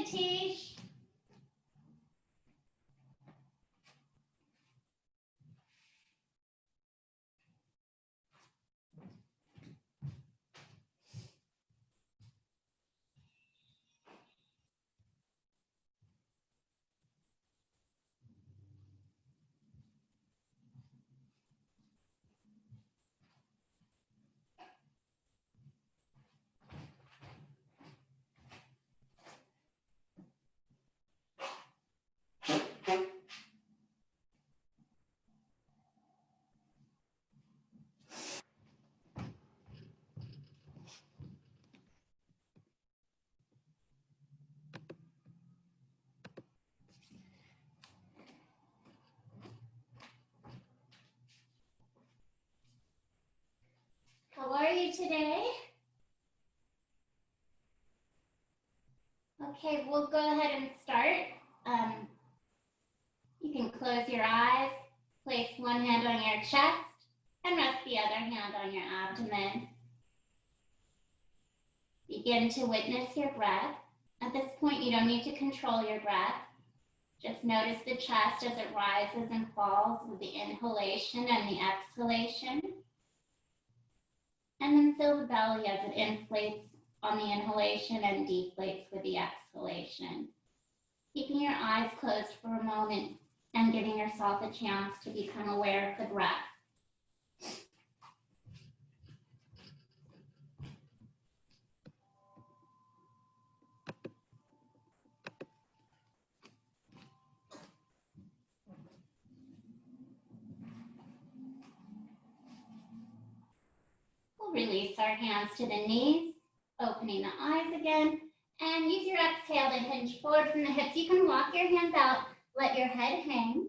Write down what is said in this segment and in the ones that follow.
Atish. How are you today? Okay, we'll go ahead and start. You can close your eyes, place one hand on your chest, and rest the other hand on your abdomen. Begin to witness your breath. At this point, you don't need to control your breath. Just notice the chest as it rises and falls with the inhalation and the exhalation. And then feel the belly as it inflates on the inhalation and deflates with the exhalation. Keeping your eyes closed for a moment and giving yourself a chance to become aware of the breath. We'll release our hands to the knees, opening the eyes again, and use your exhale to hinge forward from the hips. You can walk your hands out, let your head hang.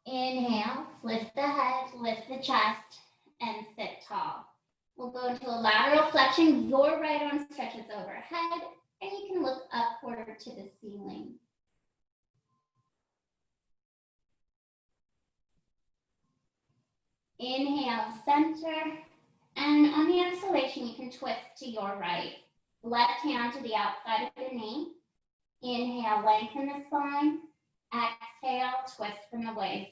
Inhale, lift the head, lift the chest, and sit tall. We'll go into a lateral flexion. Your right arm stretches overhead, and you can look upward to the ceiling. Inhale, center, and on the exhalation, you can twist to your right. Left hand to the outside of your knee. Inhale, lengthen the spine. Exhale, twist from the waist.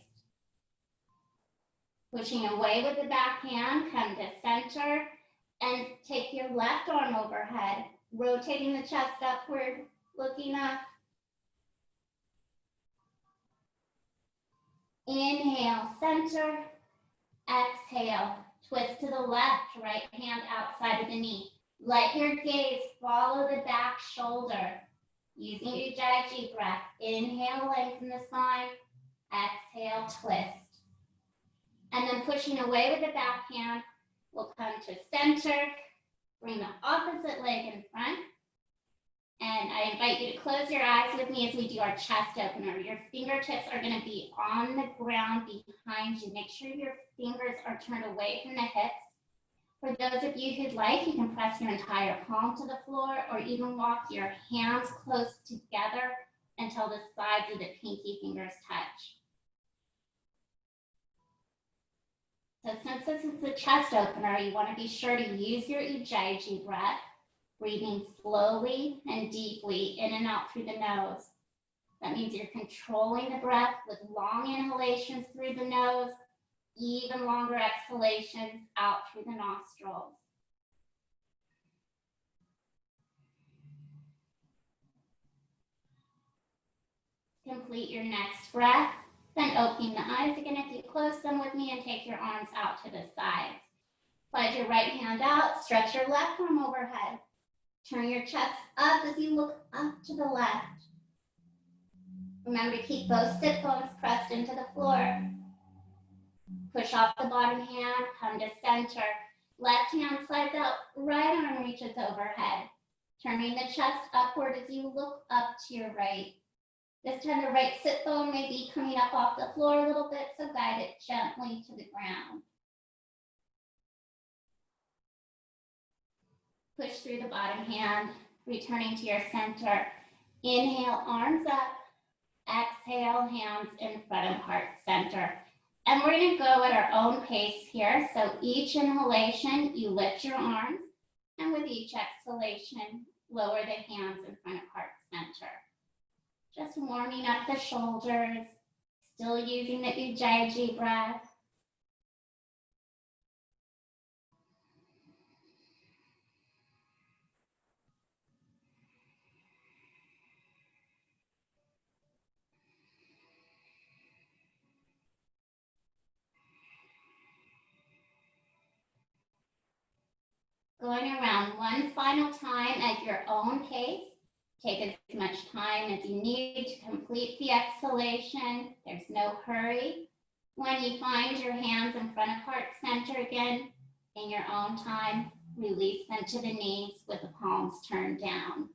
Pushing away with the back hand, come to center, and take your left arm overhead, rotating the chest upward, looking up. Inhale, center. Exhale, twist to the left, right hand outside of the knee. Let your gaze follow the back shoulder. Using Ujjayi breath, inhale, lengthen the spine. Exhale, twist. And then pushing away with the back hand, we'll come to center. Bring the opposite leg in front. And I invite you to close your eyes with me as we do our chest opener. Your fingertips are going to be on the ground behind you. Make sure your fingers are turned away from the hips. For those of you who'd like, you can press your entire palm to the floor or even walk your hands close together until the sides of the pinky fingers touch. So since this is the chest opener, you want to be sure to use your Ujjayi breath, breathing slowly and deeply in and out through the nose. That means you're controlling the breath with long inhalations through the nose, even longer exhalations out through the nostrils. Complete your next breath, then opening the eyes again if you close them with me and take your arms out to the sides. Slide your right hand out, stretch your left arm overhead. Turn your chest up as you look up to the left. Remember to keep both sit bones pressed into the floor. Push off the bottom hand, come to center. Left hand slides out, right arm reaches overhead. Turning the chest upward as you look up to your right. This time the right sit bone may be coming up off the floor a little bit, so guide it gently to the ground. Push through the bottom hand, returning to your center. Inhale, arms up. Exhale, hands in front of heart center. And we're going to go at our own pace here. So each inhalation, you lift your arms, and with each exhalation, lower the hands in front of heart center. Just warming up the shoulders, still using the Ujjayi breath. Going around one final time at your own pace. Take as much time as you need to complete the exhalation. There's no hurry. When you find your hands in front of heart center again, in your own time, release them to the knees with the palms turned down.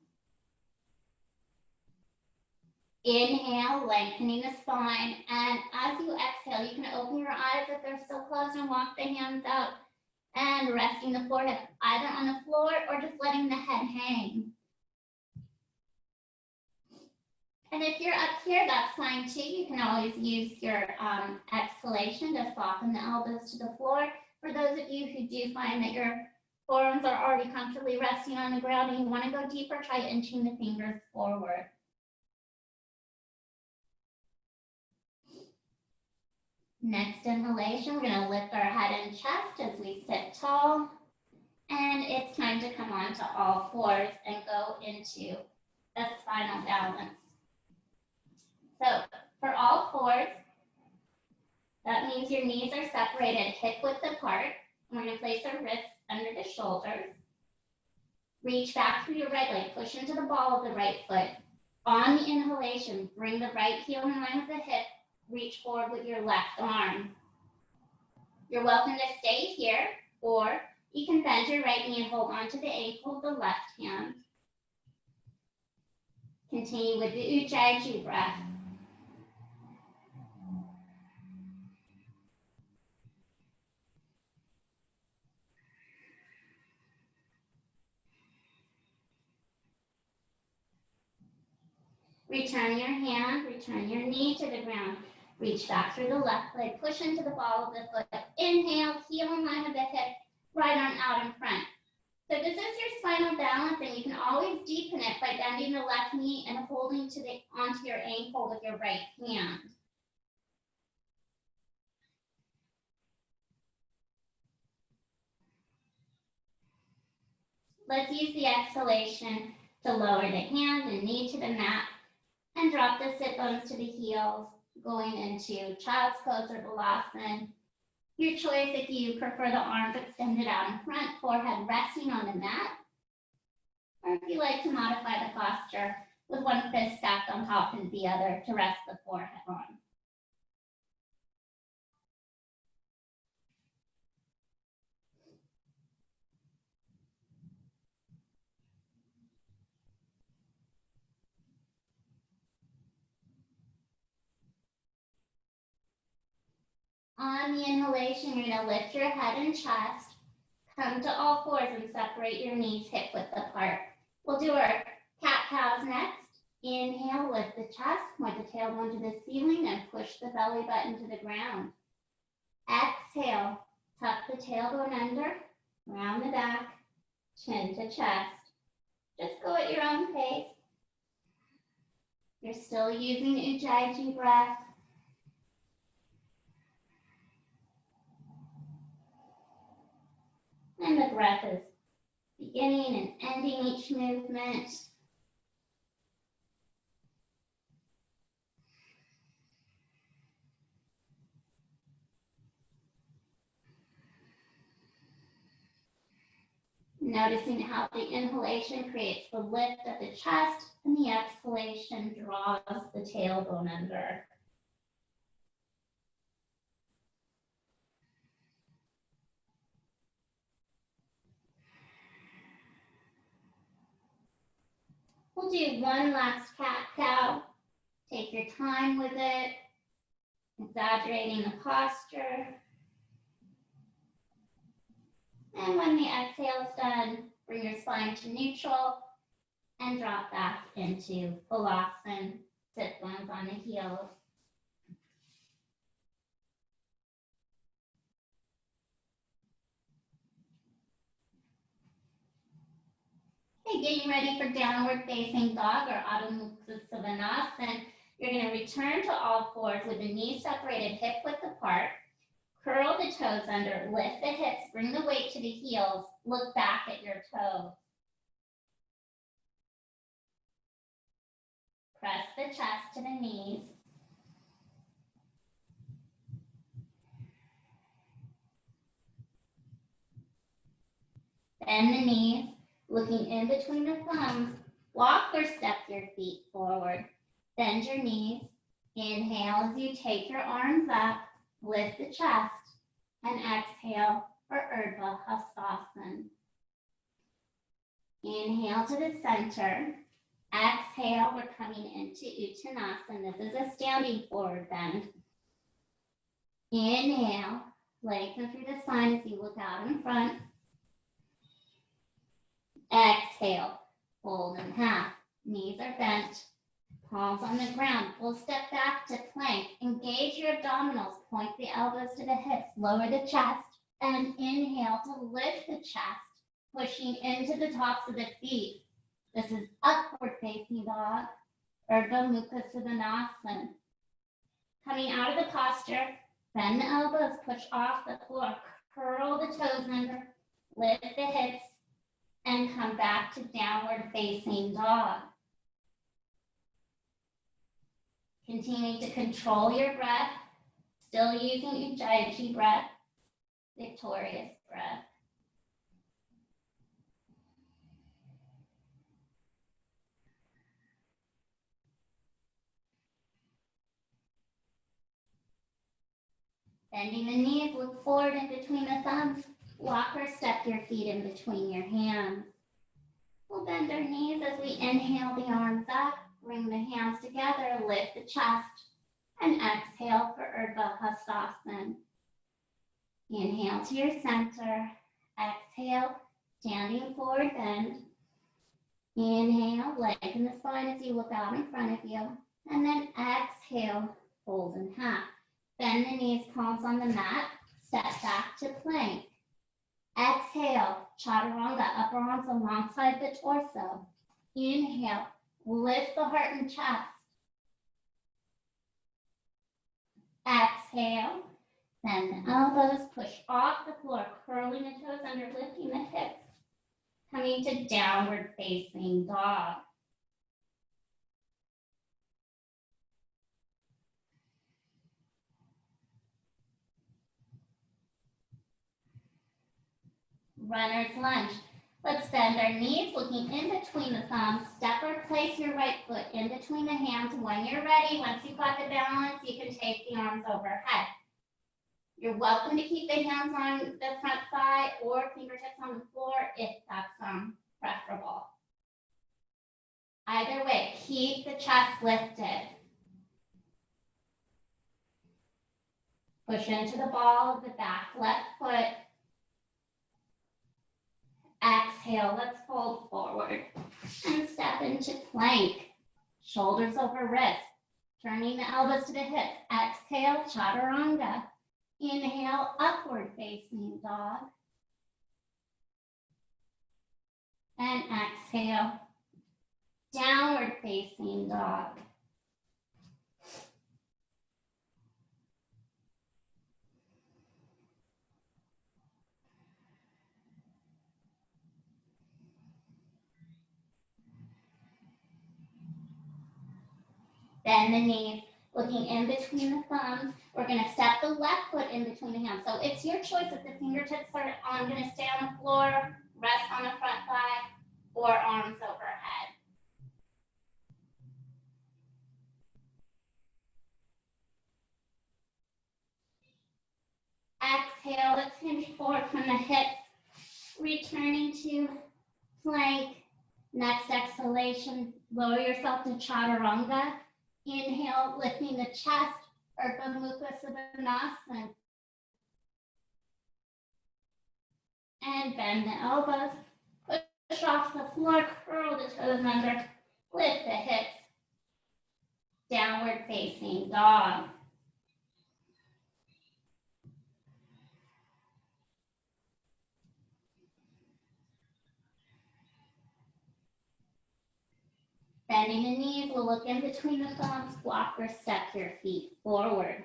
Inhale, lengthening the spine, and as you exhale, you can open your eyes if they're still closed and walk the hands out and resting the forehead either on the floor or just letting the head hang. And if you're up here, that's fine too. You can always use your exhalation to soften the elbows to the floor. For those of you who do find that your forearms are already comfortably resting on the ground and you want to go deeper, try inching the fingers forward. Next inhalation, we're going to lift our head and chest as we sit tall. And it's time to come onto all fours and go into a spinal balance. So for all fours, that means your knees are separated hip width apart. And we're going to place our wrists under the shoulders. Reach back through your right leg, push into the ball of the right foot. On the inhalation, bring the right heel in line with the hip. Reach forward with your left arm. You're welcome to stay here, or you can bend your right knee and hold onto the ankle of the left hand. Continue with the Ujjayi breath. Return your hand, return your knee to the ground. Reach back through the left leg, push into the ball of the foot. Inhale, heel in line with the hip, right arm out in front. So this is your spinal balance, and you can always deepen it by bending the left knee and holding onto your ankle with your right hand. Let's use the exhalation to lower the hand and knee to the mat and drop the sit bones to the heels, going into child's pose or balasana. Your choice if you prefer the arms extended out in front, forehead resting on the mat, or if you like to modify the posture with one fist stacked on top of the other to rest the forehead on. On the inhalation, you're going to lift your head and chest, come to all fours and separate your knees hip width apart. We'll do our cat-cows next. Inhale, lift the chest, point the tailbone to the ceiling and push the belly button to the ground. Exhale, tuck the tailbone under, round the back, chin to chest. Just go at your own pace. You're still using Ujjayi breath. And the breath is beginning and ending each movement. Noticing how the inhalation creates the lift of the chest and the exhalation draws the tailbone under. We'll do one last cat-cow. Take your time with it, exaggerating the posture. And when the exhale is done, bring your spine to neutral and drop back into balasana, sit bones on the heels. Okay, getting ready for downward facing dog or Adho Mukha Svanasana. You're going to return to all fours with the knees separated hip width apart. Curl the toes under, lift the hips, bring the weight to the heels, look back at your toes. Press the chest to the knees. Bend the knees, looking in between the thumbs. Walk or step your feet forward. Bend your knees. Inhale as you take your arms up, lift the chest, and exhale for Urdhva Hastasana. Inhale to the center. Exhale, we're coming into Uttanasana. This is a standing forward bend. Inhale, lengthen through the spine as you look out in front. Exhale, fold in half. Knees are bent, palms on the ground. We'll step back to plank. Engage your abdominals. Point the elbows to the hips. Lower the chest. And inhale to lift the chest, pushing into the tops of the feet. This is upward facing dog, Urdhva Mukha Svanasana. Coming out of the posture, bend the elbows, push off the floor, curl the toes under, lift the hips, and come back to downward facing dog. Continue to control your breath, still using Ujjayi breath, victorious breath. Bending the knees, look forward in between the thumbs. Walk or step your feet in between your hands. We'll bend our knees as we inhale the arms up. Bring the hands together, lift the chest, and exhale for Urdhva Hastasana. Inhale to your center. Exhale, standing forward bend. Inhale, lengthen the spine as you look out in front of you. And then exhale, fold in half. Bend the knees, palms on the mat. Step back to plank. Exhale, chaturanga, upper arms alongside the torso. Inhale, lift the heart and chest. Exhale, bend the elbows, push off the floor, curling the toes under, lifting the hips. Coming to downward facing dog. Runner's lunge. Let's bend our knees, looking in between the thumbs. Step or place your right foot in between the hands. When you're ready, once you've got the balance, you can take the arms overhead. You're welcome to keep the hands on the front thigh or fingertips on the floor if that's preferable. Either way, keep the chest lifted. Push into the ball of the back left foot. Exhale, let's fold forward and step into plank. Shoulders over wrists, turning the elbows to the hips. Exhale, chaturanga. Inhale, upward facing dog. And exhale, downward facing dog. Bend the knees, looking in between the thumbs. We're going to step the left foot in between the hands. So it's your choice if the fingertips are going to stay on the floor, rest on the front thigh, or arms overhead. Exhale, let's hinge forward from the hips, returning to plank. Next exhalation, lower yourself to chaturanga. Inhale, lifting the chest, Urdhva Mukha Svanasana. And bend the elbows, push off the floor, curl the toes under, lift the hips, downward facing dog. Bending the knees, we'll look in between the thumbs, walk or step your feet forward.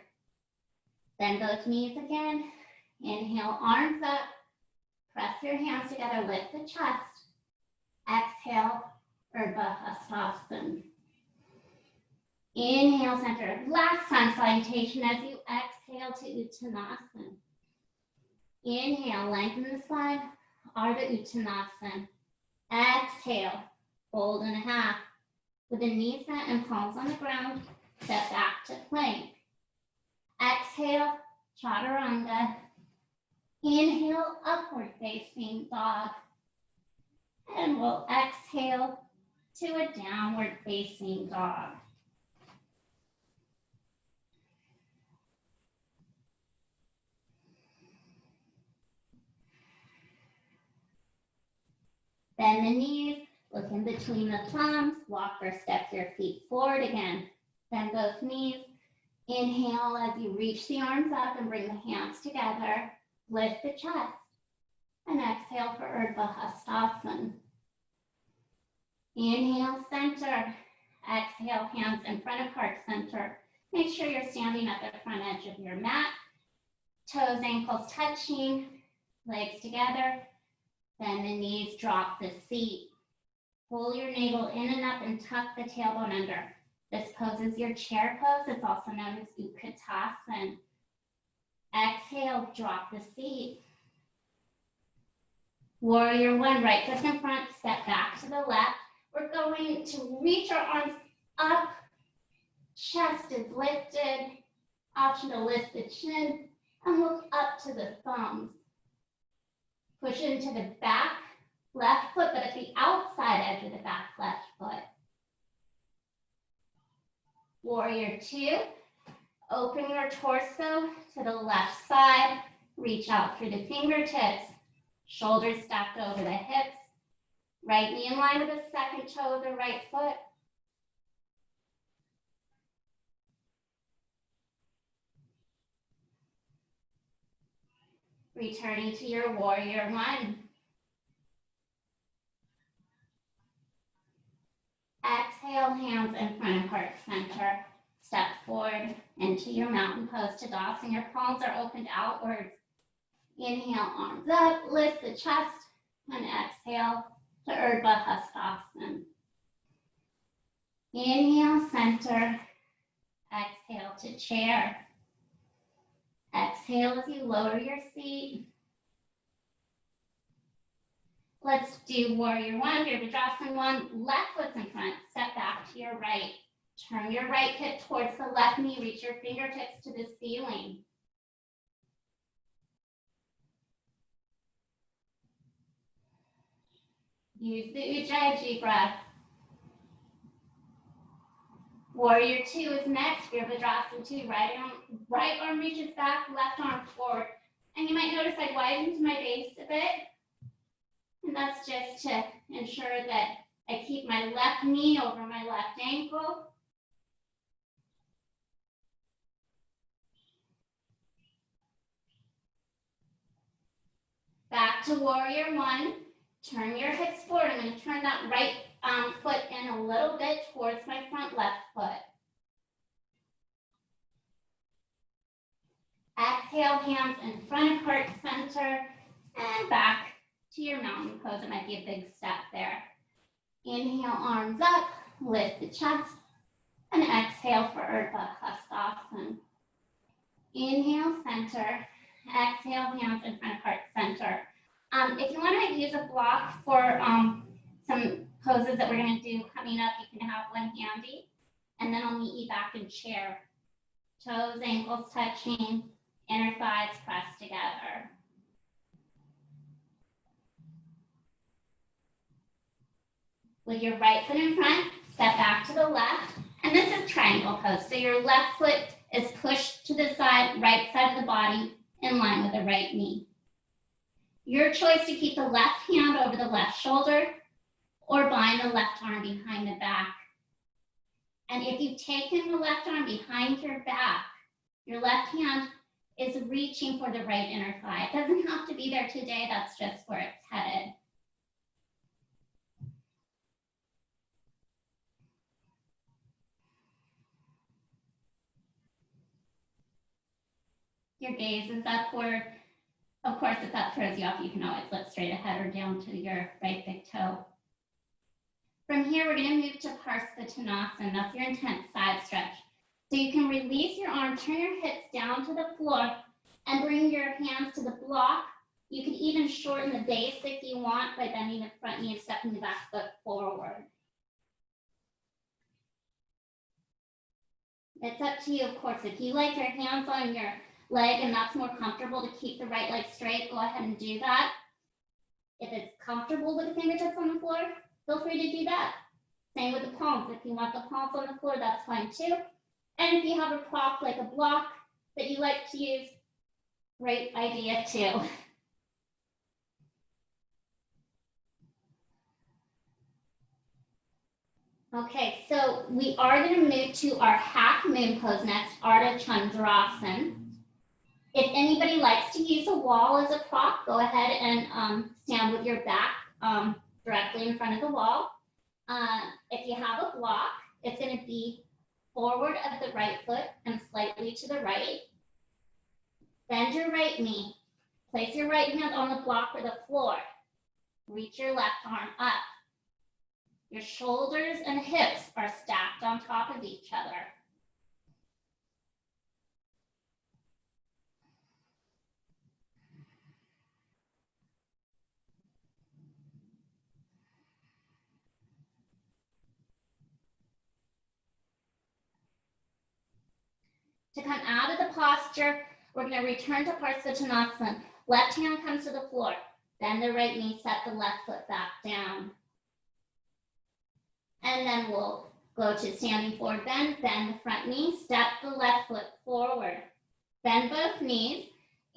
Bend both knees again. Inhale, arms up. Press your hands together, lift the chest. Exhale, Urdhva Hastasana. Inhale, center. Last sun salutation as you exhale to Uttanasana. Inhale, lengthen the spine, Ardha Uttanasana. Exhale, fold in half. With the knees bent and palms on the ground, step back to plank. Exhale, Chaturanga. Inhale, upward facing dog. And we'll exhale to a downward facing dog. Bend the knees, look in between the thumbs, walk or step your feet forward again. Bend both knees. Inhale as you reach the arms up and bring the hands together. Lift the chest. And exhale for Urdhva Hastasana. Inhale, center. Exhale, hands in front of heart center. Make sure you're standing at the front edge of your mat. Toes, ankles touching, legs together. Bend the knees, drop the seat. Pull your navel in and up and tuck the tailbone under. This pose is your chair pose. It's also known as Utkatasana. Exhale, drop the seat. Warrior one, right foot in front, step back to the left. We're going to reach our arms up. Chest is lifted. Option to lift the chin and look up to the thumbs. Push into the back left foot, but at the outside edge of the back left foot. Warrior two, open your torso to the left side. Reach out through the fingertips. Shoulders stacked over the hips. Right knee in line with the second toe of the right foot. Returning to your warrior one. Exhale, hands in front of heart center. Step forward into your mountain pose, Tadasana. Your palms are opened outwards. Inhale, arms up, lift the chest, and exhale to Urdhva Hastasana. Inhale, center. Exhale to chair. Exhale as you lower your seat. Let's do warrior one, Virabhadrasana one. Left foot's in front, step back to your right. Turn your right hip towards the left knee, reach your fingertips to the ceiling. Use the Ujjayi breath. Warrior two is next, Virabhadrasana two. Right arm reaches back, left arm forward. And you might notice I widened my base a bit. And that's just to ensure that I keep my left knee over my left ankle. Back to warrior one. Turn your hips forward. I'm going to turn that right foot in a little bit towards my front left foot. Exhale, hands in front of heart center and back to your mountain pose. It might be a big step there. Inhale, arms up, lift the chest, and exhale for Urdhva Hastasana. Inhale, center. Exhale, hands in front of heart center. If you want to use a block for some poses that we're going to do coming up, you can have one handy, and then I'll meet you back in chair. Toes, ankles touching, inner thighs pressed together. With your right foot in front, step back to the left, and this is triangle pose. So your left foot is pushed to the side, right side of the body, in line with the right knee. Your choice to keep the left hand over the left shoulder or bind the left arm behind the back. And if you've taken the left arm behind your back, your left hand is reaching for the right inner thigh. It doesn't have to be there today, that's just where it's headed. Your gaze is upward. Of course, if that throws you off, you can always look straight ahead or down to your right big toe. From here, we're going to move to Parsvottanasana. That's your intense side stretch. So you can release your arm, turn your hips down to the floor, and bring your hands to the block. You can even shorten the base if you want by bending the front knee and stepping the back foot forward. It's up to you, of course. If you like your hands on your leg and that's more comfortable to keep the right leg straight, go ahead and do that. If it's comfortable with the fingertips on the floor, feel free to do that. Same with the palms. If you want the palms on the floor, that's fine too. And if you have a prop like a block that you like to use, great idea too. Okay, so we are going to move to our half moon pose next, Ardha Chandrasana. If anybody likes to use a wall as a prop, go ahead and stand with your back directly in front of the wall. If you have a block, it's going to be forward of the right foot and slightly to the right. Bend your right knee. Place your right hand on the block or the floor. Reach your left arm up. Your shoulders and hips are stacked on top of each other. To come out of the posture, we're going to return to Parsvottanasana. Left hand comes to the floor. Bend the right knee, set the left foot back down. And then we'll go to standing forward bend the front knee, step the left foot forward. Bend both knees.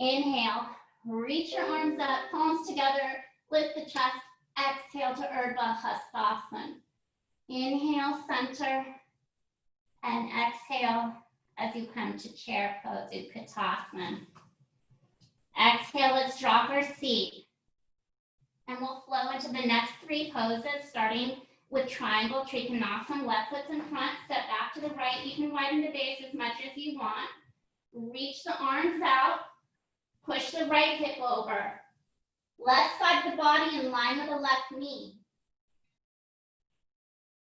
Inhale, reach your arms up, palms together, lift the chest. Exhale to Urdhva Hastasana. Inhale, center, and exhale as you come to chair pose, Utkatasana. Exhale, let's drop our seat. And we'll flow into the next three poses, starting with triangle Trikonasana. Left foot's in front, step back to the right. You can widen the base as much as you want. Reach the arms out, push the right hip over. Left side of the body in line with the left knee.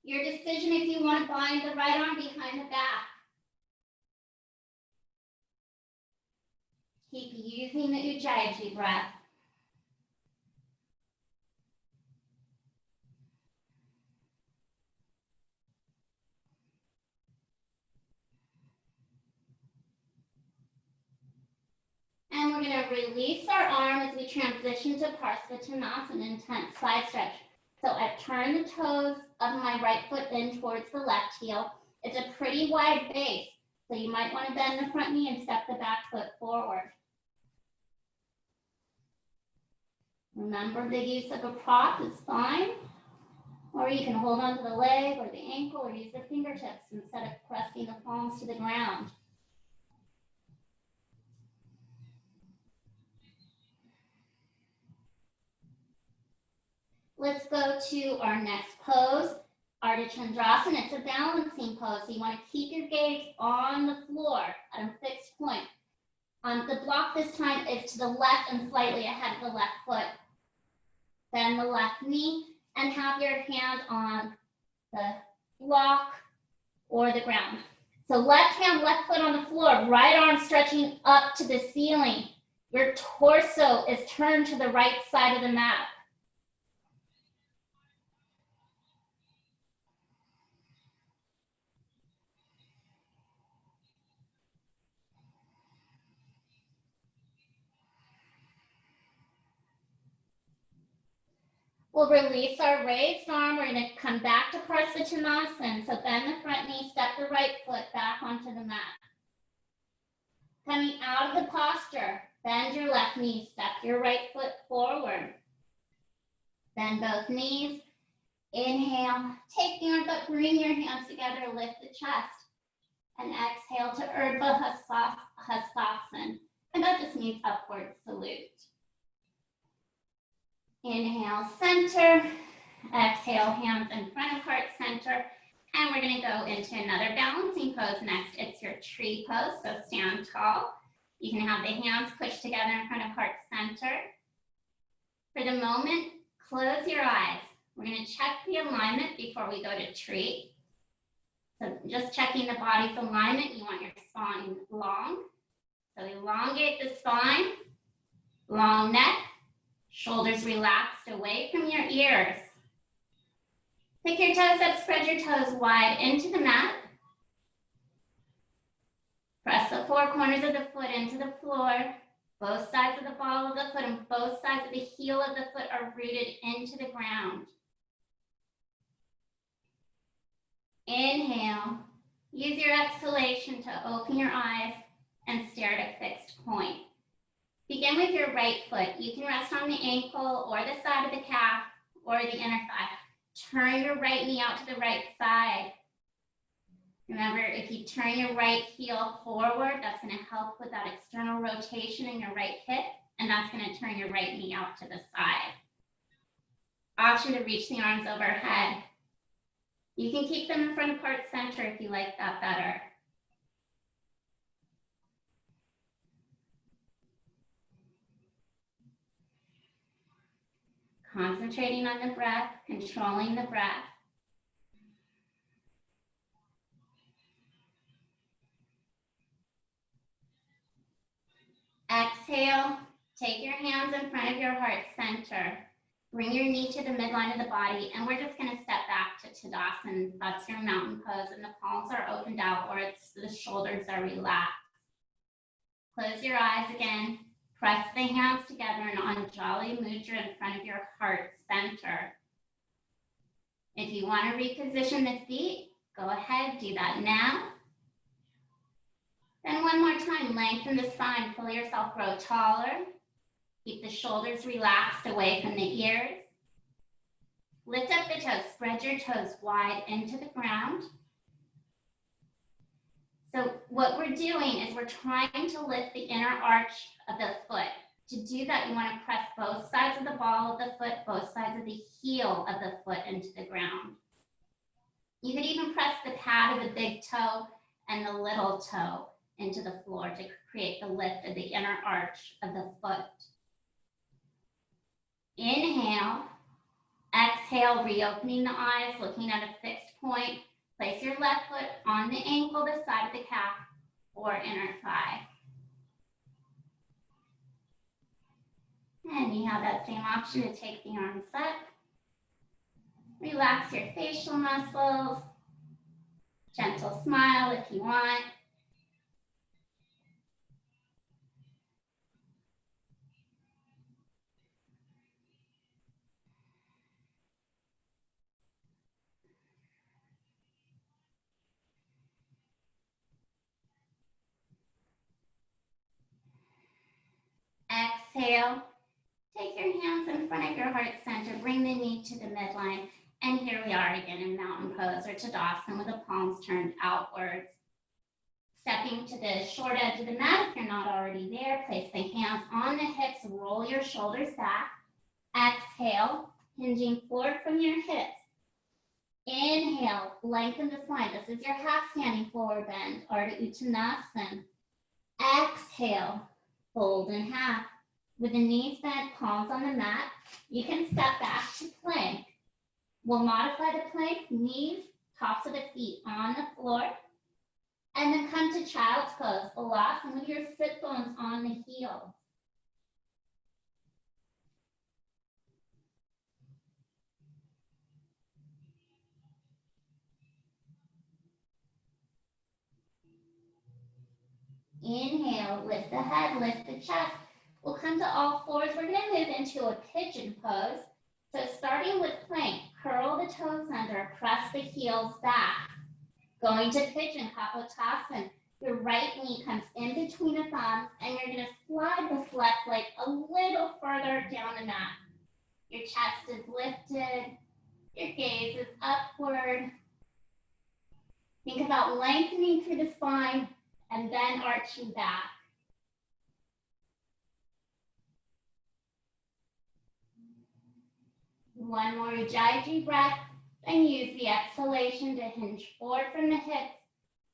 Your decision if you want to bind the right arm behind the back. Keep using the Ujjayi breath. And we're going to release our arm as we transition to Parsvottanasana, intense side stretch. So I've turned the toes of my right foot in towards the left heel. It's a pretty wide base, so you might want to bend the front knee and step the back foot forward. Remember, the use of a prop is fine, or you can hold onto the leg or the ankle or use the fingertips instead of pressing the palms to the ground. Let's go to our next pose, Ardha Chandrasana. It's a balancing pose, so you want to keep your gaze on the floor at a fixed point. The block this time is to the left and slightly ahead of the left foot. Bend the left knee and have your hand on the block or the ground. So left hand, left foot on the floor, right arm stretching up to the ceiling. Your torso is turned to the right side of the mat. We'll release our raised arm. We're going to come back to Parsvottanasana. So bend the front knee, step the right foot back onto the mat. Coming out of the posture, bend your left knee, step your right foot forward. Bend both knees. Inhale, take the arms up, bring your hands together, lift the chest. And exhale to Urdhva Hastasana. And that just means upward salute. Inhale, center. Exhale, hands in front of heart center. And we're going to go into another balancing pose next. It's your tree pose, so stand tall. You can have the hands pushed together in front of heart center. For the moment, close your eyes. We're going to check the alignment before we go to treat. So just checking the body's alignment, you want your spine long. So elongate the spine, long neck, shoulders relaxed away from your ears. Pick your toes up, spread your toes wide into the mat. Press the four corners of the foot into the floor. Both sides of the ball of the foot and both sides of the heel of the foot are rooted into the ground. Inhale. Use your exhalation to open your eyes and stare at a fixed point. Begin with your right foot. You can rest on the ankle or the side of the calf or the inner thigh. Turn your right knee out to the right side. Remember, if you turn your right heel forward, that's going to help with that external rotation in your right hip, and that's going to turn your right knee out to the side. Option to reach the arms overhead. You can keep them in front of heart center if you like that better. Concentrating on the breath, controlling the breath. Exhale, take your hands in front of your heart center. Bring your knee to the midline of the body, and we're just going to step back to Tadasana. That's your mountain pose, and the palms are opened outwards, the shoulders are relaxed. Close your eyes again. Press the hands together in Anjali Mudra in front of your heart center. If you want to reposition the feet, go ahead, do that now. Then one more time, lengthen the spine, feel yourself grow taller. Keep the shoulders relaxed away from the ears. Lift up the toes, spread your toes wide into the ground. So what we're doing is we're trying to lift the inner arch of the foot. To do that, you want to press both sides of the ball of the foot, both sides of the heel of the foot into the ground. You could even press the pad of the big toe and the little toe into the floor to create the lift of the inner arch of the foot. Inhale, exhale, reopening the eyes, looking at a fixed point. Place your left foot on the ankle, the side of the calf, or inner thigh. And you have that same option to take the arms up. Relax your facial muscles. Gentle smile if you want. Exhale. Take your hands in front of your heart center. Bring the knee to the midline. And here we are again in mountain pose or Tadasana with the palms turned outwards. Stepping to the short edge of the mat if you're not already there. Place the hands on the hips. Roll your shoulders back. Exhale, hinging forward from your hips. Inhale, lengthen the spine. This is your half standing forward bend, Ardha Uttanasana. Exhale, fold in half. With the knees bent, palms on the mat, you can step back to plank. We'll modify the plank, knees, tops of the feet on the floor, and then come to child's pose, Balasana, with your sit bones on the heels. Inhale, lift the head, lift the chest. We'll come to all fours. We're going to move into a pigeon pose. So starting with plank, curl the toes under, press the heels back. Going to pigeon, Kapotasana. Your right knee comes in between the thumbs, and you're going to slide this left leg a little further down the mat. Your chest is lifted. Your gaze is upward. Think about lengthening through the spine and then arching back. One more Ujjayi breath, and use the exhalation to hinge forward from the hips.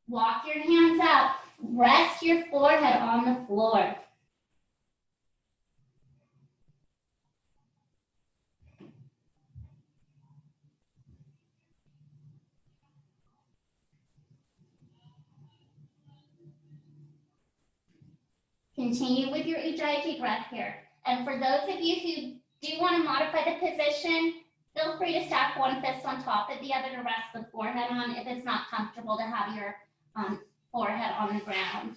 Walk your hands out. Rest your forehead on the floor. Continue with your HIIT breath here. And for those of you who do want to modify the position, feel free to stack one fist on top of the other to rest the forehead on if it's not comfortable to have your forehead on the ground.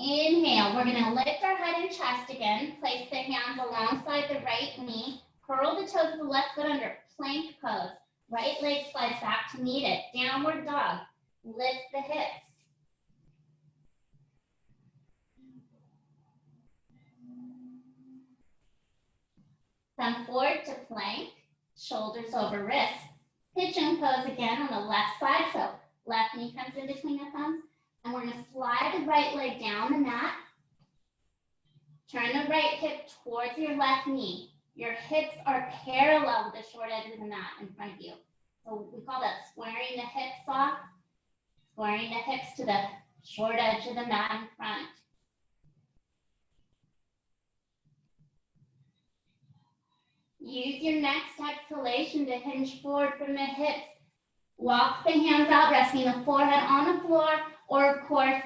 Inhale, we're going to lift our head and chest again. Place the hands alongside the right knee. Curl the toes of the left foot under. Plank pose. Right leg slides back to meet it. Downward dog. Lift the hips. Come forward to plank. Shoulders over wrists. Pigeon pose again on the left side. So left knee comes in between the thumbs. And we're going to slide the right leg down the mat. Turn the right hip towards your left knee. Your hips are parallel with the short edge of the mat in front of you. So we call that squaring the hips off. Squaring the hips to the short edge of the mat in front. Use your next exhalation to hinge forward from the hips. Walk the hands out, resting the forehead on the floor, or of course,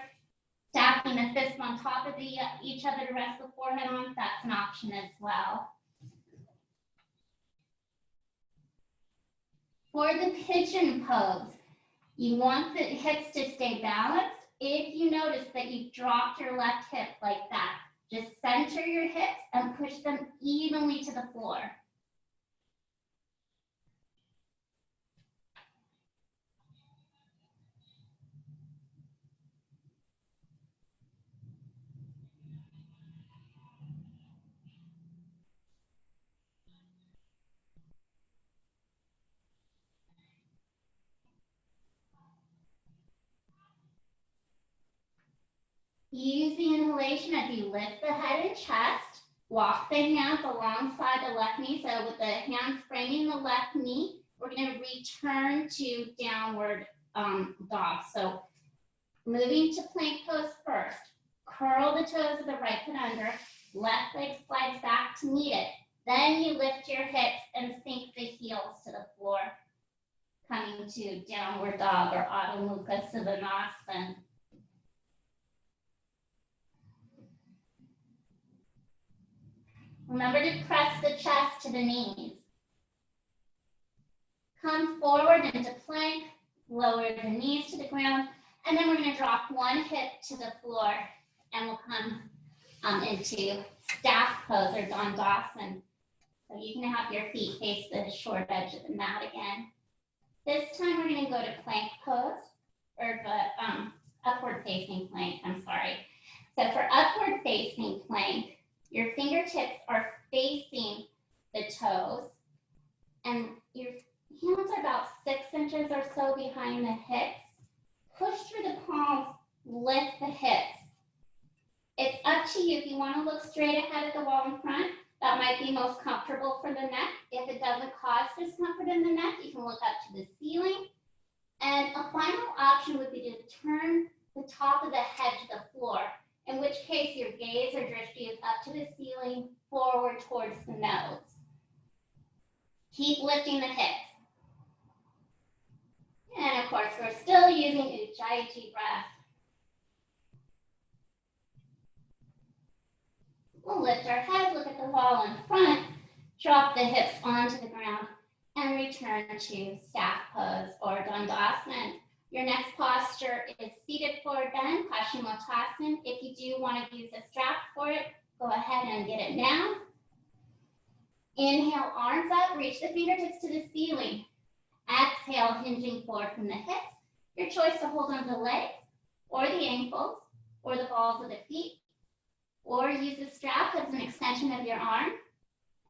stacking the fists on top of each other to rest the forehead on. That's an option as well. For the pigeon pose, you want the hips to stay balanced. If you notice that you've dropped your left hip like that, just center your hips and push them evenly to the floor. Use the inhalation as you lift the head and chest. Walk the hands alongside the left knee. So with the hands framing the left knee, we're going to return to downward dog. So moving to plank pose first. Curl the toes of the right foot under. Left leg slides back to meet it. Then you lift your hips and sink the heels to the floor. Coming to downward dog or Adho Mukha Svanasana. Remember to press the chest to the knees. Come forward into plank, lower the knees to the ground, and then we're going to drop one hip to the floor, and we'll come into staff pose or Dandasana. So you can have your feet face the short edge of the mat again. This time we're going to go to plank pose, or the upward facing plank, I'm sorry. So for upward facing plank, your fingertips are facing the toes, and your hands are about 6 inches or so behind the hips. Push through the palms, lift the hips. It's up to you if you want to look straight ahead at the wall in front. That might be most comfortable for the neck. If it doesn't cause discomfort in the neck, you can look up to the ceiling. And a final option would be to turn the top of the head to the floor, in which case your gaze or drishti is up to the ceiling, forward towards the nose. Keep lifting the hips. And of course, we're still using Ujjayi breath. We'll lift our head, look at the wall in front, drop the hips onto the ground, and return to staff pose or Dandasana. Your next posture is seated forward bend, Paschimottanasana. If you do want to use a strap for it, go ahead and get it now. Inhale, arms up, reach the fingertips to the ceiling. Exhale, hinging forward from the hips. Your choice to hold on to the legs, or the ankles, or the balls of the feet, or use the strap as an extension of your arm.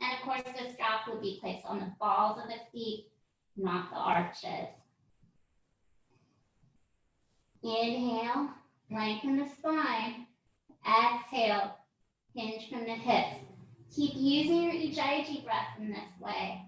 And of course, the strap would be placed on the balls of the feet, not the arches. Inhale, lengthen the spine. Exhale, Hinge from the hips. Keep using your Ujjayi breath in this way.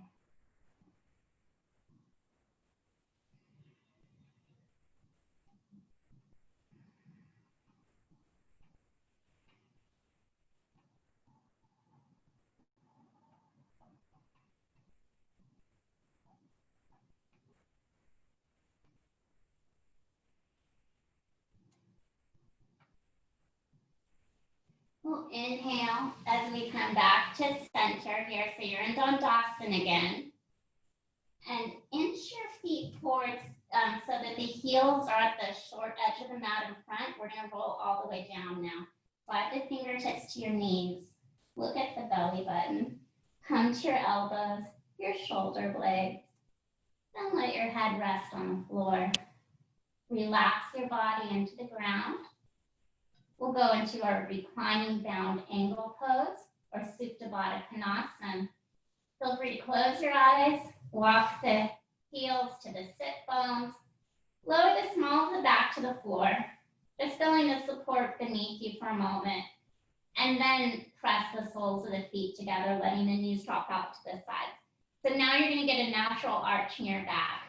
We'll inhale as we come back to center here. So you're in Dandasana again. And inch your feet towards so that the heels are at the short edge of the mat in front. We're going to roll all the way down now. Slide the fingertips to your knees. Look at the belly button. Come to your elbows, your shoulder blades. Then let your head rest on the floor. Relax your body into the ground. We'll go into our reclining bound angle pose or Supta Baddha Konasana. Feel free to close your eyes, walk the heels to the sit bones, lower the small of the back to the floor, just feeling the support beneath you for a moment, and then press the soles of the feet together, letting the knees drop out to the sides. So now you're going to get a natural arch in your back.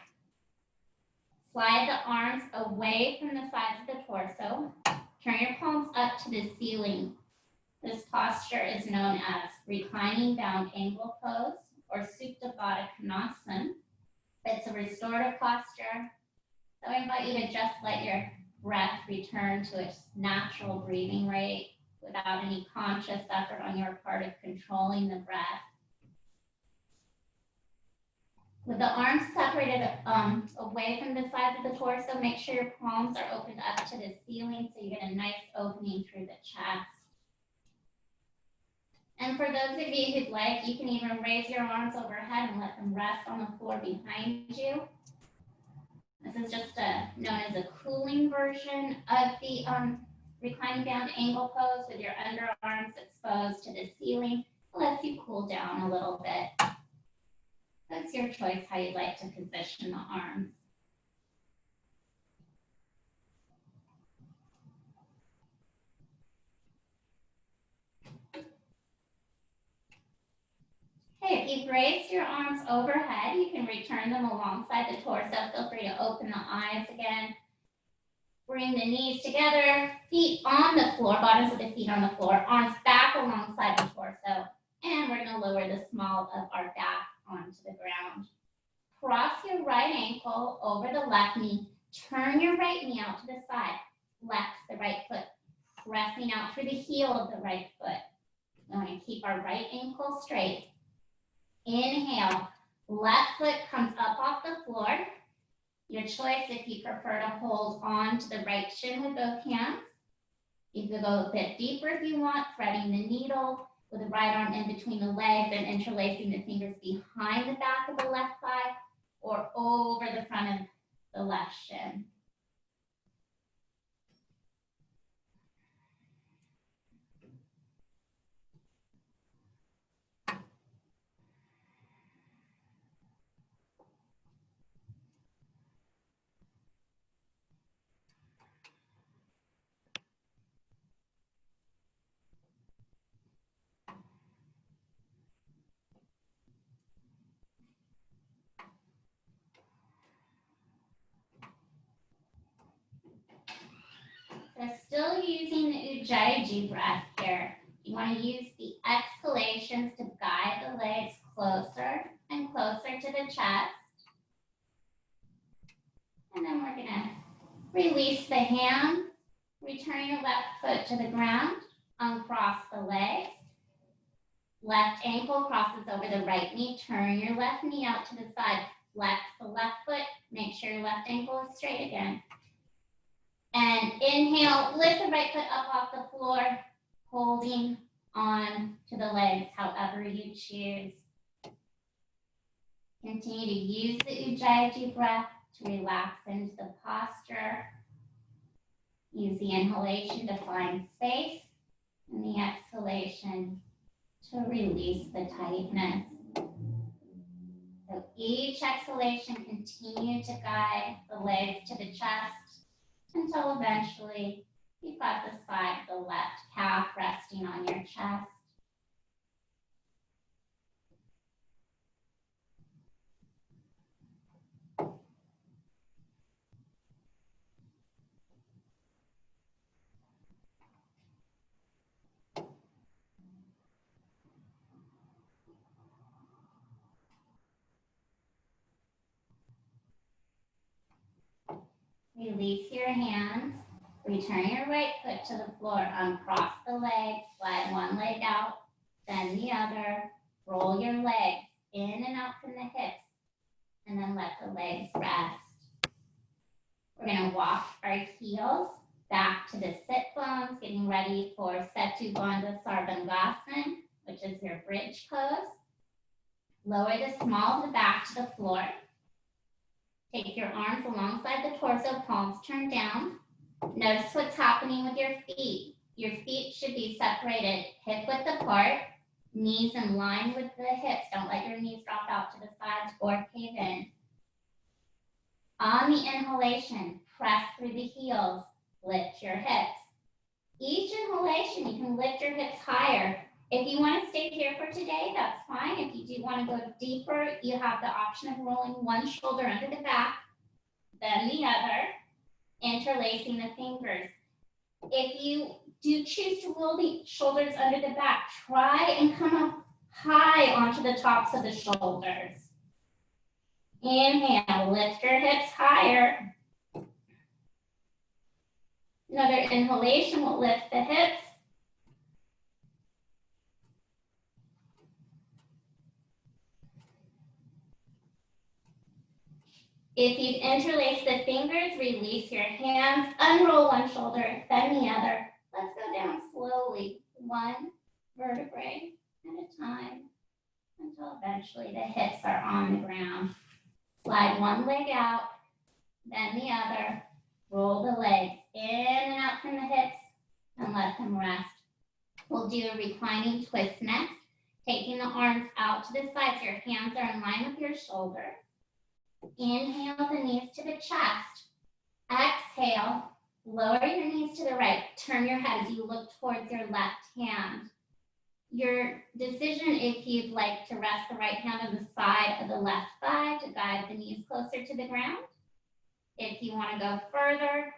Slide the arms away from the sides of the torso. Turn your palms up to the ceiling. This posture is known as reclining bound angle pose or Supta Baddha Konasana. It's a restorative posture. So I invite you to just let your breath return to its natural breathing rate without any conscious effort on your part of controlling the breath. With the arms separated away from the sides of the torso, make sure your palms are opened up to the ceiling so you get a nice opening through the chest. And for those of you who'd like, you can even raise your arms overhead and let them rest on the floor behind you. This is just known as a cooling version of the reclining bound angle pose with your underarms exposed to the ceiling. It lets you cool down a little bit. That's your choice how you'd like to position the arms. Okay, if you've raised your arms overhead, you can return them alongside the torso. Feel free to open the eyes again. Bring the knees together, feet on the floor, bottoms of the feet on the floor, arms back alongside the torso. And we're going to lower the small of our back onto the ground. Cross your right ankle over the left knee. Turn your right knee out to the side. Flex the right foot, pressing out through the heel of the right foot. We're going to keep our right ankle straight. Inhale, left foot comes up off the floor. Your choice if you prefer to hold on to the right shin with both hands. You could go a bit deeper if you want, threading the needle with the right arm in between the legs and interlacing the fingers behind the back of the left thigh or over the front of the left shin. So still using the Ujjayi breath here. You want to use the exhalations to guide the legs closer and closer to the chest. And then we're going to release the hands, return your left foot to the ground, uncross the legs. Left ankle crosses over the right knee. Turn your left knee out to the side. Flex the left foot. Make sure your left ankle is straight again. And inhale, lift the right foot up off the floor, holding on to the legs however you choose. Continue to use the Ujjayi breath to relax into the posture. Use the inhalation to find space and the exhalation to release the tightness. So each exhalation, continue to guide the legs to the chest until eventually you've got the side of the left calf resting resting on your chest. Release your hands. Return your right foot to the floor. Uncross the legs. Slide one leg out, then the other. Roll your legs in and out from the hips, and then let the legs rest. We're going to walk our heels back to the sit bones, getting ready for Setu Bandha Sarvangasana, which is your bridge pose. Lower the small of the back to the floor. Take your arms alongside the torso, palms turned down. Notice what's happening with your feet. Your feet should be separated hip width apart, knees in line with the hips. Don't let your knees drop out to the sides or cave in. On the inhalation, press through the heels, lift your hips. Each inhalation, you can lift your hips higher. If you want to stay here for today, that's fine. If you do want to go deeper, you have the option of rolling one shoulder under the back, then the other, interlacing the fingers. If you do choose to roll the shoulders under the back, try and come up high onto the tops of the shoulders. Inhale, lift your hips higher. Another inhalation will lift the hips. If you've interlaced the fingers, release your hands, unroll one shoulder, then the other. Let's go down slowly, one vertebrae at a time, until eventually the hips are on the ground. Slide one leg out, then the other. Roll the legs in and out from the hips and let them rest. We'll do a reclining twist next, taking the arms out to the sides. Your hands are in line with your shoulders. Inhale the knees to the chest. Exhale, lower your knees to the right. Turn your head as you look towards your left hand. Your decision if you'd like to rest the right hand on the side of the left thigh to guide the knees closer to the ground. If you want to go further,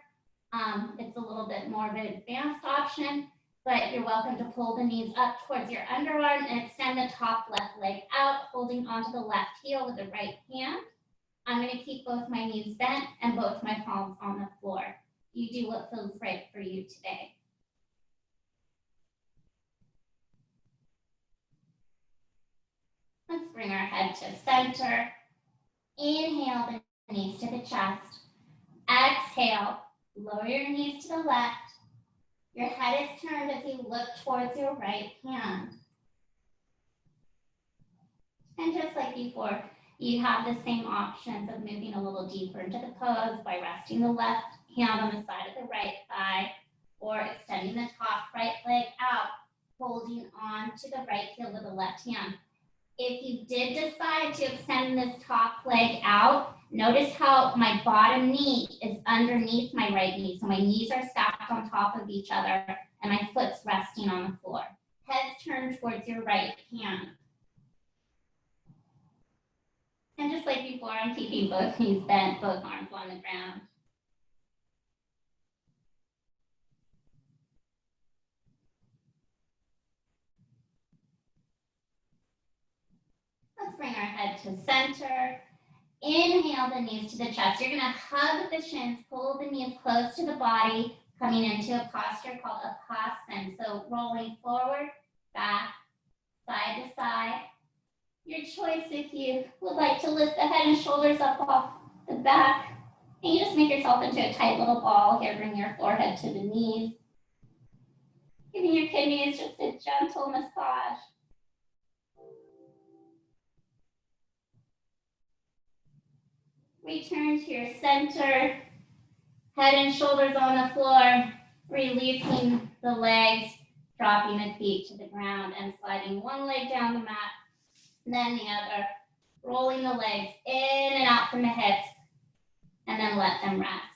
it's a little bit more of an advanced option, but you're welcome to pull the knees up towards your underarm and extend the top left leg out, holding onto the left heel with the right hand. I'm going to keep both my knees bent and both my palms on the floor. You do what feels right for you today. Let's bring our head to center. Inhale the knees to the chest. Exhale, lower your knees to the left. Your head is turned as you look towards your right hand. And just like before, you have the same options of moving a little deeper into the pose by resting the left hand on the side of the right thigh or extending the top right leg out, holding on to the right heel with the left hand. If you did decide to extend this top leg out, notice how my bottom knee is underneath my right knee. So my knees are stacked on top of each other and my foot's resting on the floor. Head's turned towards your right hand. And just like before, I'm keeping both knees bent, both arms on the ground. Let's bring our head to center. Inhale the knees to the chest. You're going to hug the shins, pull the knees close to the body, coming into a posture called Upasana. So rolling forward, back, side to side. Your choice if you would like to lift the head and shoulders up off the back. And you just make yourself into a tight little ball here. Bring your forehead to the knees. Giving your kidneys just a gentle massage. Return to your center. Head and shoulders on the floor. Releasing the legs. Dropping the feet to the ground and sliding one leg down the mat. Then the other, rolling the legs in and out from the hips, and then let them rest.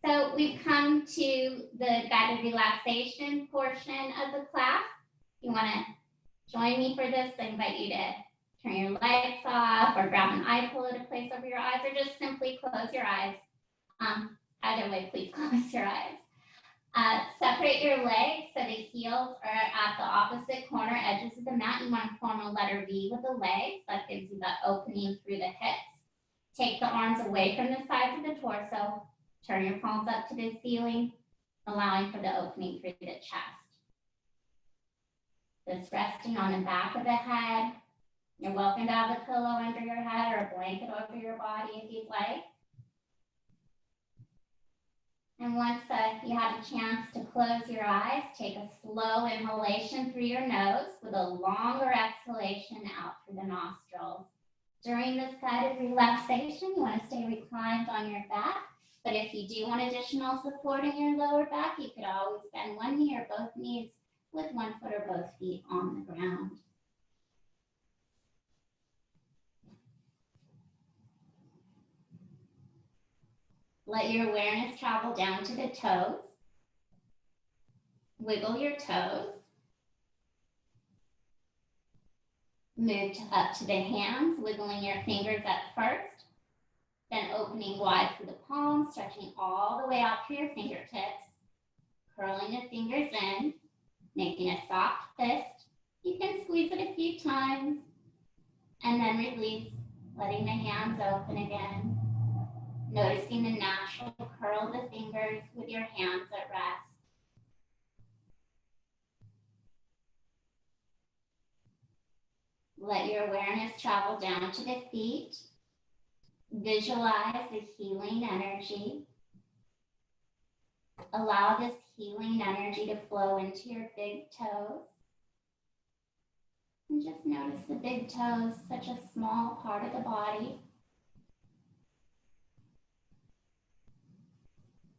So we've come to the guided relaxation portion of the class. If you want to join me for this, I invite you to turn your lights off or grab an eye pillow to place over your eyes, or just simply close your eyes. Either way, please close your eyes. Separate your legs so the heels are at the opposite corner edges of the mat. You want to form a letter V with the legs. That gives you that opening through the hips. Take the arms away from the sides of the torso. Turn your palms up to the ceiling, allowing for the opening through the chest. Just resting on the back of the head. You're welcome to have a pillow under your head or a blanket over your body if you'd like. And once you have a chance to close your eyes, take a slow inhalation through your nose with a longer exhalation out through the nostrils. During this guided relaxation, you want to stay reclined on your back. But if you do want additional support in your lower back, you could always bend one knee or both knees with one foot or both feet on the ground. Let your awareness travel down to the toes. Wiggle your toes. Move up to the hands, wiggling your fingers at first, then opening wide through the palms, stretching all the way out through your fingertips, curling the fingers in, making a soft fist. You can squeeze it a few times, and then release, letting the hands open again. Noticing the natural curl of the fingers with your hands at rest. Let your awareness travel down to the feet. Visualize the healing energy. Allow this healing energy to flow into your big toes. And just notice the big toes, such a small part of the body.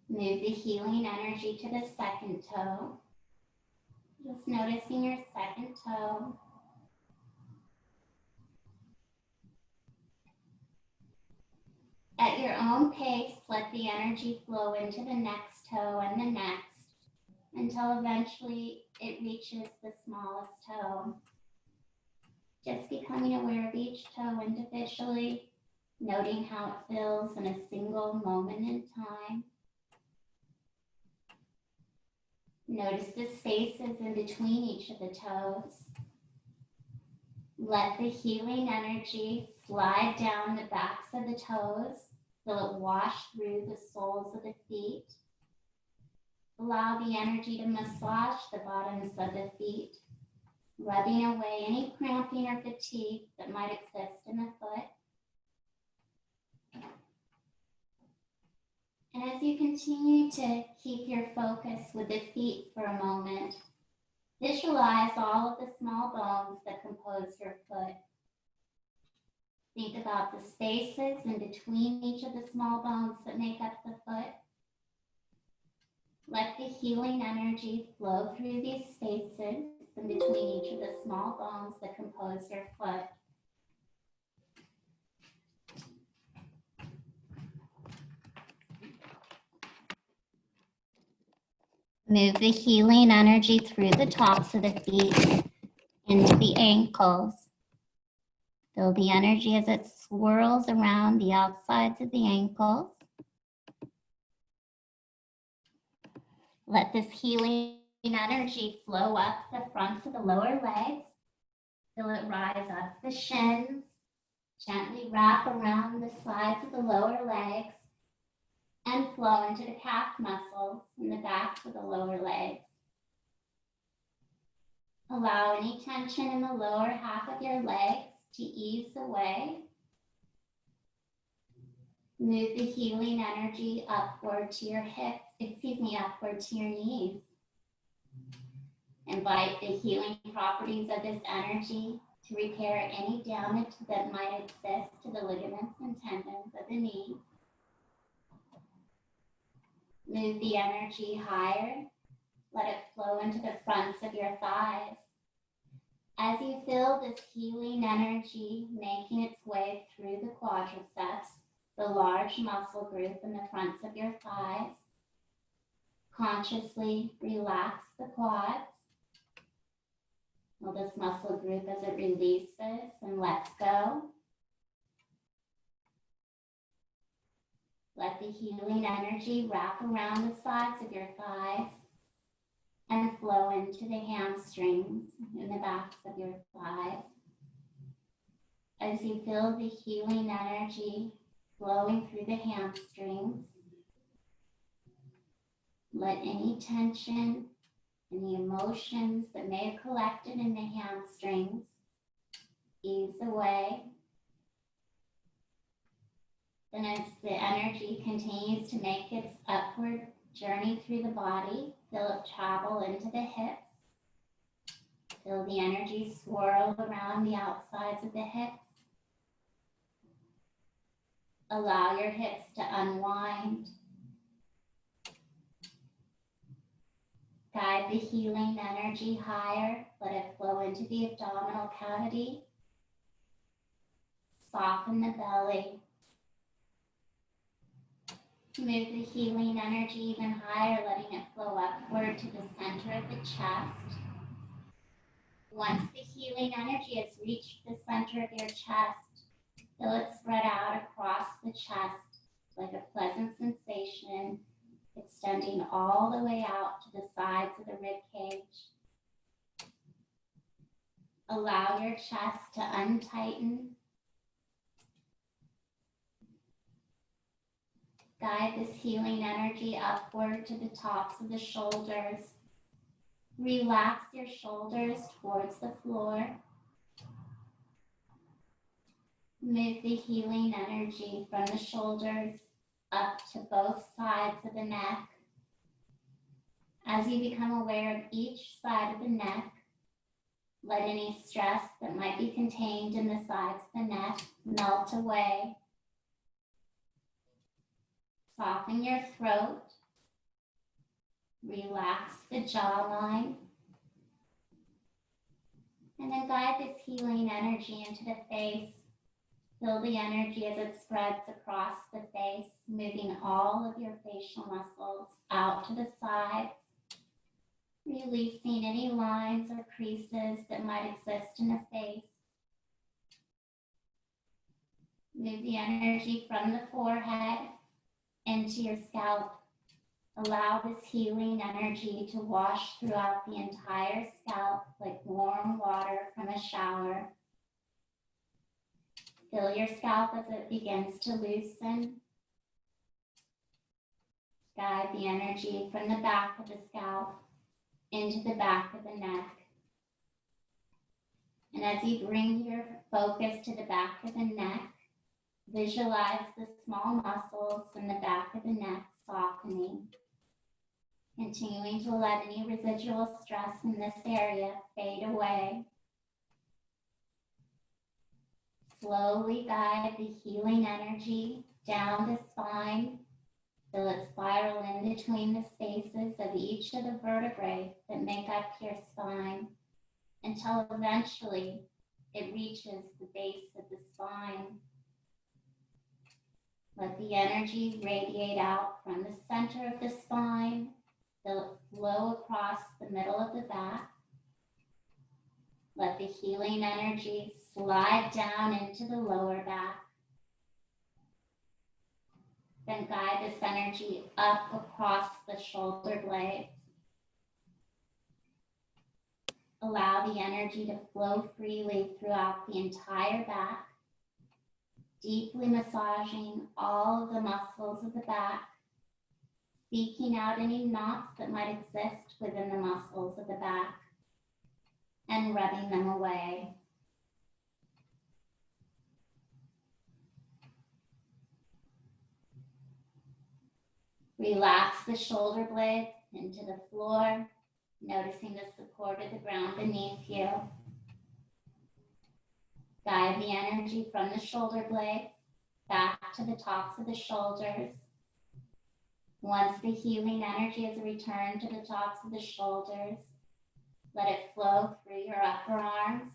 Move the healing energy to the second toe. Just noticing your second toe. At your own pace, let the energy flow into the next toe and the next until eventually it reaches the smallest toe. Just becoming aware of each toe individually, noting how it feels in a single moment in time. Notice the spaces in between each of the toes. Let the healing energy slide down the backs of the toes till it washes through the soles of the feet. Allow the energy to massage the bottoms of the feet, rubbing away any cramping or fatigue that might exist in the foot. And as you continue to keep your focus with the feet for a moment, visualize all of the small bones that compose your foot. Think about the spaces in between each of the small bones that make up the foot. Let the healing energy flow through these spaces in between each of the small bones that compose your foot. Move the healing energy through the tops of the feet into the ankles. Feel the energy as it swirls around the outsides of the ankles. Let this healing energy flow up the fronts of the lower legs. Feel it rise up the shins, gently wrap around the sides of the lower legs, and flow into the calf muscles in the backs of the lower legs. Allow any tension in the lower half of your legs to ease away. Move the healing energy upward to your hips, upward to your knees. Invite the healing properties of this energy to repair any damage that might exist to the ligaments and tendons of the knees. Move the energy higher. Let it flow into the fronts of your thighs. As you feel this healing energy making its way through the quadriceps, the large muscle group in the fronts of your thighs, consciously relax the quads. Feel this muscle group as it releases and lets go. Let the healing energy wrap around the sides of your thighs and flow into the hamstrings and the backs of your thighs. As you feel the healing energy flowing through the hamstrings, let any tension, any emotions that may have collected in the hamstrings ease away. Then as the energy continues to make its upward journey through the body, feel it travel into the hips. Feel the energy swirl around the outsides of the hips. Allow your hips to unwind. Guide the healing energy higher. Let it flow into the abdominal cavity. Soften the belly. Move the healing energy even higher, letting it flow upward to the center of the chest. Once the healing energy has reached the center of your chest, feel it spread out across the chest like a pleasant sensation, extending all the way out to the sides of the rib cage. Allow your chest to untighten. Guide this healing energy upward to the tops of the shoulders. Relax your shoulders towards the floor. Move the healing energy from the shoulders up to both sides of the neck. As you become aware of each side of the neck, let any stress that might be contained in the sides of the neck melt away. Soften your throat. Relax the jawline. And then guide this healing energy into the face. Feel the energy as it spreads across the face, moving all of your facial muscles out to the sides, releasing any lines or creases that might exist in the face. Move the energy from the forehead into your scalp. Allow this healing energy to wash throughout the entire scalp like warm water from a shower. Feel your scalp as it begins to loosen. Guide the energy from the back of the scalp into the back of the neck. And as you bring your focus to the back of the neck, visualize the small muscles in the back of the neck softening, continuing to let any residual stress in this area fade away. Slowly guide the healing energy down the spine. Feel it spiral in between the spaces of each of the vertebrae that make up your spine until eventually it reaches the base of the spine. Let the energy radiate out from the center of the spine. Feel it flow across the middle of the back. Let the healing energy slide down into the lower back. Then guide this energy up across the shoulder blades. Allow the energy to flow freely throughout the entire back, deeply massaging all of the muscles of the back, seeking out any knots that might exist within the muscles of the back, and rubbing them away. Relax the shoulder blades into the floor, noticing the support of the ground beneath you. Guide the energy from the shoulder blades back to the tops of the shoulders. Once the healing energy has returned to the tops of the shoulders, let it flow through your upper arms.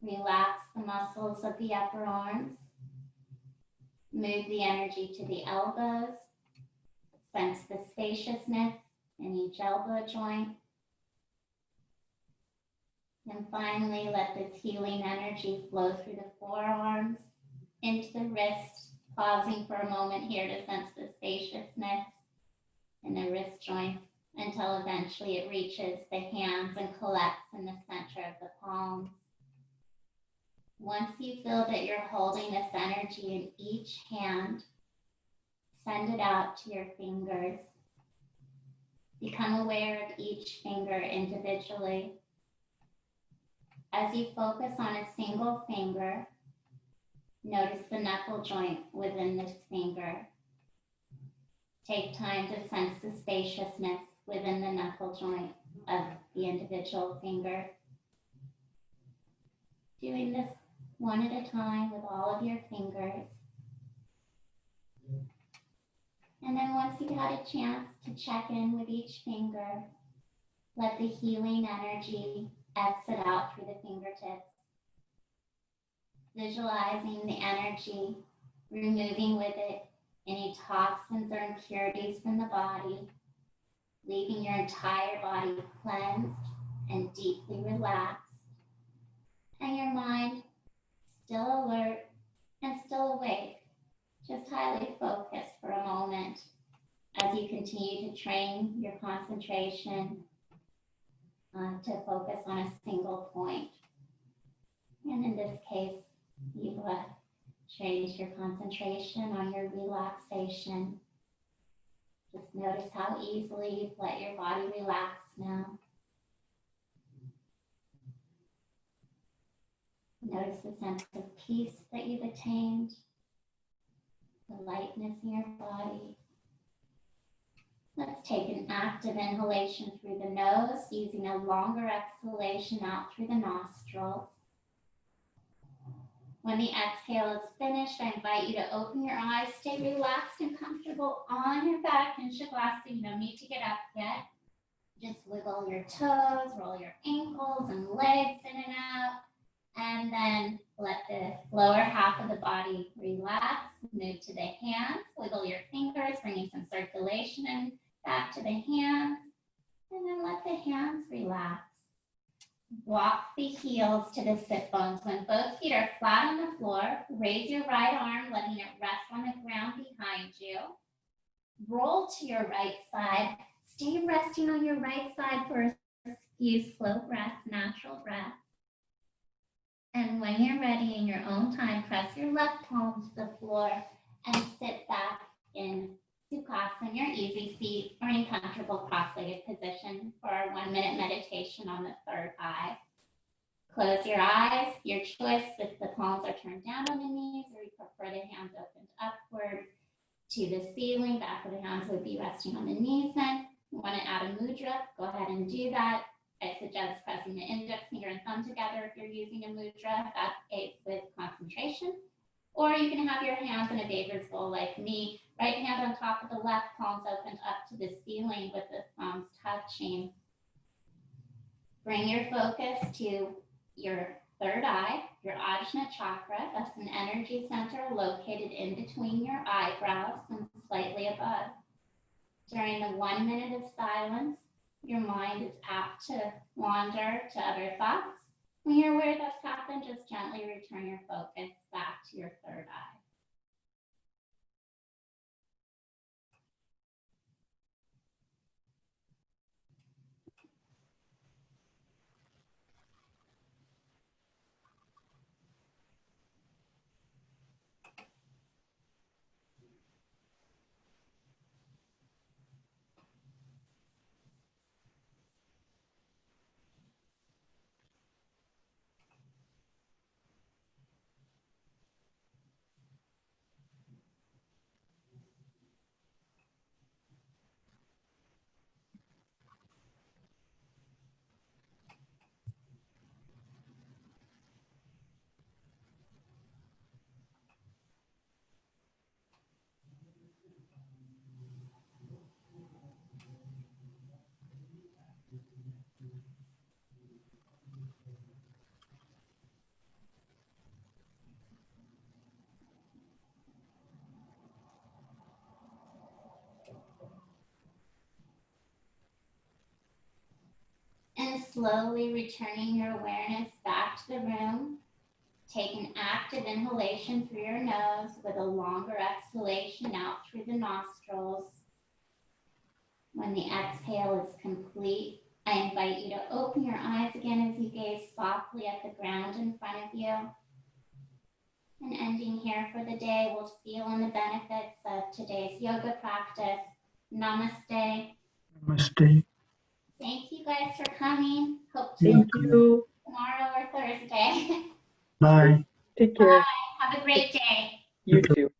Relax the muscles of the upper arms. Move the energy to the elbows. Sense the spaciousness in each elbow joint. And finally, let this healing energy flow through the forearms, into the wrists, pausing for a moment here to sense the spaciousness in the wrist joints until eventually it reaches the hands and collects in the center of the palms. Once you feel that you're holding this energy in each hand, send it out to your fingers. Become aware of each finger individually. As you focus on a single finger, notice the knuckle joint within this finger. Take time to sense the spaciousness within the knuckle joint of the individual finger. Doing this one at a time with all of your fingers. And then once you've had a chance to check in with each finger, let the healing energy exit out through the fingertips. Visualizing the energy, removing with it any toxins or impurities from the body, leaving your entire body cleansed and deeply relaxed, and your mind still alert and still awake, just highly focused for a moment as you continue to train your concentration to focus on a single point. And in this case, you change your concentration on your relaxation. Just notice how easily you've let your body relax now. Notice the sense of peace that you've attained, the lightness in your body. Let's take an active inhalation through the nose, using a longer exhalation out through the nostrils. When the exhale is finished, I invite you to open your eyes, stay relaxed and comfortable on your back in Shavasana. You don't need to get up yet. Just wiggle your toes, roll your ankles and legs in and out, and then let the lower half of the body relax. Move to the hands, wiggle your fingers, bringing some circulation in back to the hands, and then let the hands relax. Walk the heels to the sit bones. When both feet are flat on the floor, raise your right arm, letting it rest on the ground behind you. Roll to your right side. Stay resting on your right side for a few slow breaths, natural breaths. And when you're ready in your own time, press your left palm to the floor and sit back in Sukhasana, your easy seat, or in comfortable cross-legged position for our 1-minute meditation on the third eye. Close your eyes, your choice if the palms are turned down on the knees or you prefer the hands opened upward to the ceiling. Back of the hands would be resting on the knees then. You want to add a mudra, go ahead and do that. I suggest pressing the index finger and thumb together if you're using a mudra. That aids with concentration. Or you can have your hands in a baker's bowl like me. Right hand on top of the left, palms opened up to the ceiling with the thumbs touching. Bring your focus to your third eye, your Ajna chakra. That's an energy center located in between your eyebrows and slightly above. During the 1 minute of silence, your mind is apt to wander to other thoughts. When you're aware that's happened, just gently return your focus back to your third eye. slowly returning your awareness back to the room. Take an active inhalation through your nose with a longer exhalation out through the nostrils. When the exhale is complete, I invite you to open your eyes again as you gaze softly at the ground in front of you. And ending here for the day, we'll seal in the benefits of today's yoga practice. Namaste. Namaste. Thank you guys for coming. Hope to Thank see you. you tomorrow or Thursday. Bye. Take care. Have a great day. You too.